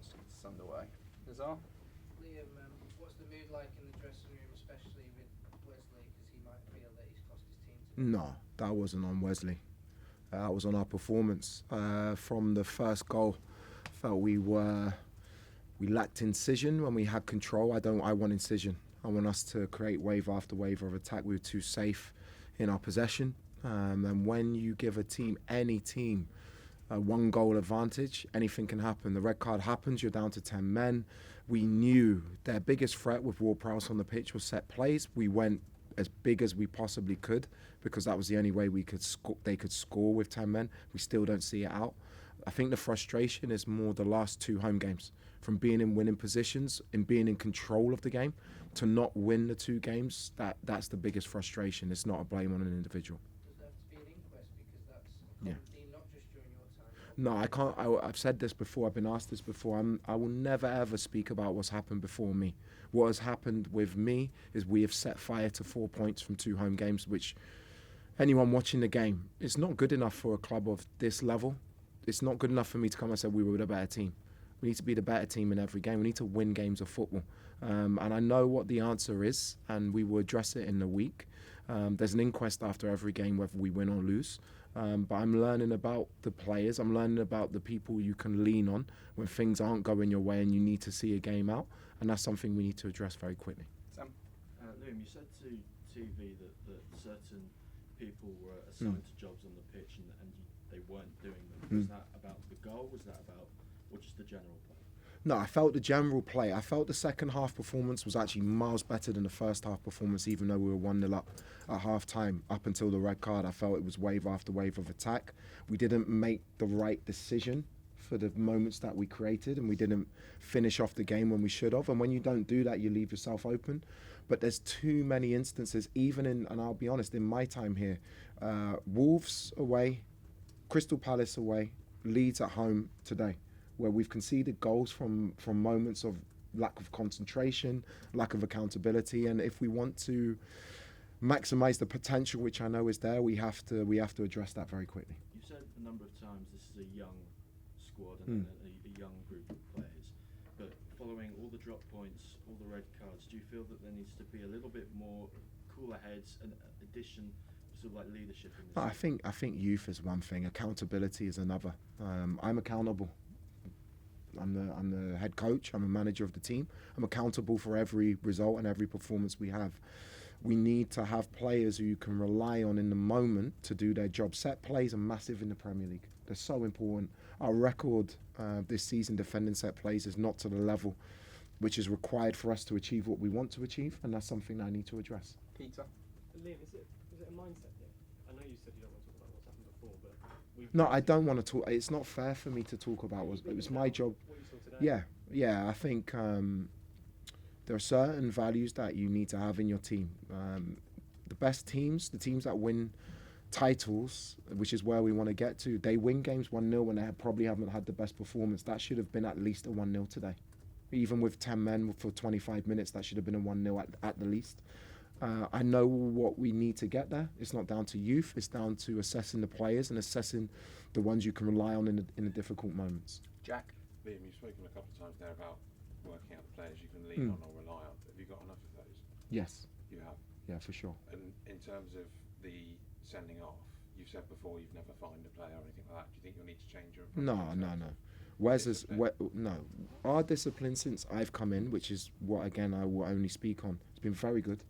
wants to get this underway. Nazar? Liam, what's the mood like in the dressing room, especially with Wesley, because he might feel that he's cost his team today? No, that wasn't on Wesley. That was on our performance. From the first goal, felt we lacked incision when we had control. I want incision. I want us to create wave after wave of attack. We were too safe in our possession. And when you give any team, a one goal advantage, anything can happen. The red card happens, you're down to 10 men. We knew their biggest threat with Ward-Prowse on the pitch was set plays. We went as big as we possibly could because that was the only way they could score with 10 men. We still don't see it out. I think the frustration is more the last two home games, from being in winning positions and being in control of the game to not win the two games. That's the biggest frustration. It's not a blame on an individual. Does there have to be an inquest, because that's a Yeah. common theme, not just during your time? No, I can't. I've said this before. I've been asked this before. I will never ever speak about what's happened before me. What has happened with me is we have set fire to 4 points from two home games, which anyone watching the game, it's not good enough for a club of this level. It's not good enough for me to come and say we were the better team. We need to be the better team in every game. We need to win games of football. And I know what the answer is, and we will address it in the week. There's an inquest after every game, whether we win or lose. But I'm learning about the players. I'm learning about the people you can lean on when things aren't going your way and you need to see a game out. And that's something we need to address very quickly. Sam? Liam, you said to TV that certain people were assigned to jobs on the pitch and they weren't doing them. Was that about the goal? Was that about, or just the general play? No, I felt the general play. I felt the second half performance was actually miles better than the first half performance, even though we were 1-0 up at half time. Up until the red card, I felt it was wave after wave of attack. We didn't make the right decision for the moments that we created, and we didn't finish off the game when we should have. And when you don't do that, you leave yourself open. But there's too many instances, even in, and I'll be honest, in my time here, Wolves away, Crystal Palace away, Leeds at home today, where we've conceded goals from moments of lack of concentration, lack of accountability. And if we want to maximise the potential, which I know is there, we have to address that very quickly. You said a number of times this is a young squad and a young group of players. But following all the drop points, all the red cards, do you feel that there needs to be a little bit more cooler heads and addition, sort of like leadership in this? I think youth is one thing, accountability is another. I'm accountable. I'm the head coach. I'm a manager of the team. I'm accountable for every result and every performance we have. We need to have players who you can rely on in the moment to do their job. Set plays are massive in the Premier League. They're so important. Our record this season defending set plays is not to the level which is required for us to achieve what we want to achieve, and that's something I need to address. Peter? Liam, is it a mindset thing? I know you said you don't want to talk about what's happened before, but No, I don't want to talk. It's not fair for me to talk about it was my job. What you saw today? Yeah. I think there are certain values that you need to have in your team. The best teams, the teams that win titles, which is where we want to get to, they win games 1-0 when they probably haven't had the best performance. That should have been at least a 1-0 today. Even with 10 men for 25 minutes, that should have been a 1-0 at the least. I know what we need to get there. It's not down to youth. It's down to assessing the players and assessing the ones you can rely on in the difficult moments. Jack? Liam, you've spoken a couple of times there about working out the players you can lean on or rely on. Have you got enough of those? Yes. You have? Yeah, for sure. And in terms of the sending off, you've said before you've never fined a player or anything like that. Do you think you'll need to change your approach? No. No. Our discipline since I've come in, which is what, again, I will only speak on, it's been very good.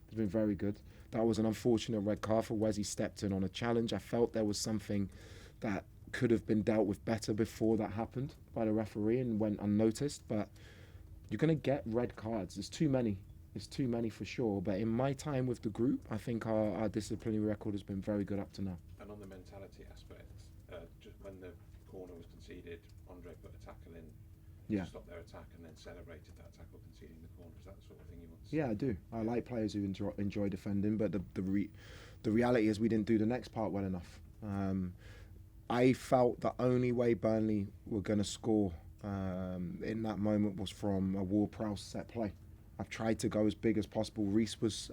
It's been very good. That was an unfortunate red card for Wes. He stepped in on a challenge. I felt there was something that could have been dealt with better before that happened by the referee and went unnoticed. But you're going to get red cards. There's too many. There's too many for sure. But in my time with the group, I think our disciplinary record has been very good up to now. And on the mentality aspect, just when the corner was conceded, Andre put a tackle in to stop their attack and then celebrated that tackle conceding the corner. Is that the sort of thing you want to see? Yeah, I do. I like players who enjoy defending, but the reality is we didn't do the next part well enough. I felt the only way Burnley were going to score in that moment was from a Ward-Prowse set play. I've tried to go as big as possible. Reece was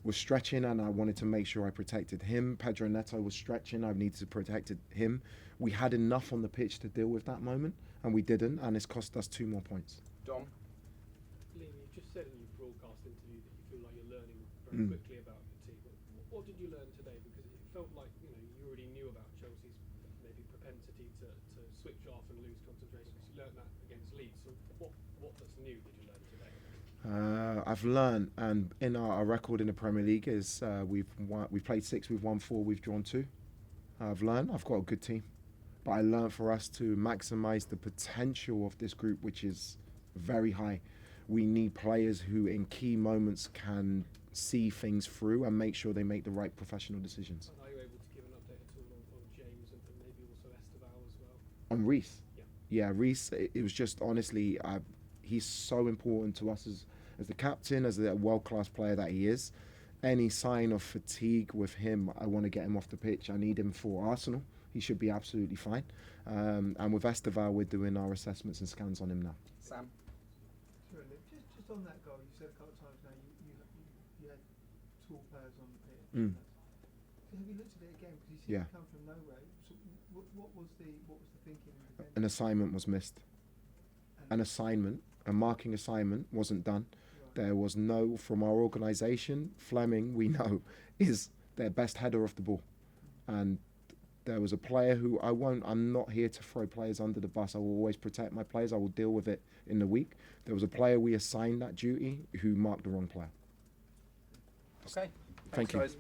was stretching, and I wanted to make sure I protected him. Pedro Neto was stretching, I needed to protect him. We had enough on the pitch to deal with that moment, and we didn't, and it's cost us 2 more points. Dom? Liam, you just said in your broadcast interview that you feel like you're learning very Mm. quickly about the team. What did you learn today? Because it felt like you already knew about Chelsea's maybe propensity to switch off and lose concentration. Because you learned that against Leeds. So what that's new did you learn today? I've learned, and in our record in the Premier League is we've played 6, we've won 4, we've drawn 2. I've learned I've got a good team, but I learned for us to maximise the potential of this group, which is very high. We need players who in key moments can see things through and make sure they make the right professional decisions. And are you able to give an update at all on James and maybe also Esteval as well? On Reece, Yeah. yeah, Reece. It was just honestly, he's so important to us as the captain, as the world-class player that he is. Any sign of fatigue with him, I want to get him off the pitch. I need him for Arsenal. He should be absolutely fine. And with Esteval, we're doing our assessments and scans on him now. Sam? Sure, Liv. Just on that goal, you said a couple of times now you had tall players on the pitch. Mm. So have you looked at it again? Because you seem Yeah. to come from nowhere. So what was the thinking in defence? An assignment was missed. A marking assignment wasn't done. Right. There was no, from our organisation, Fleming, we know, is their best header of the ball. And there was a player who I'm not here to throw players under the bus. I will always protect my players. I will deal with it in the week. There was a player we assigned that duty who marked the wrong player. Okay. Thank Thanks, you. guys.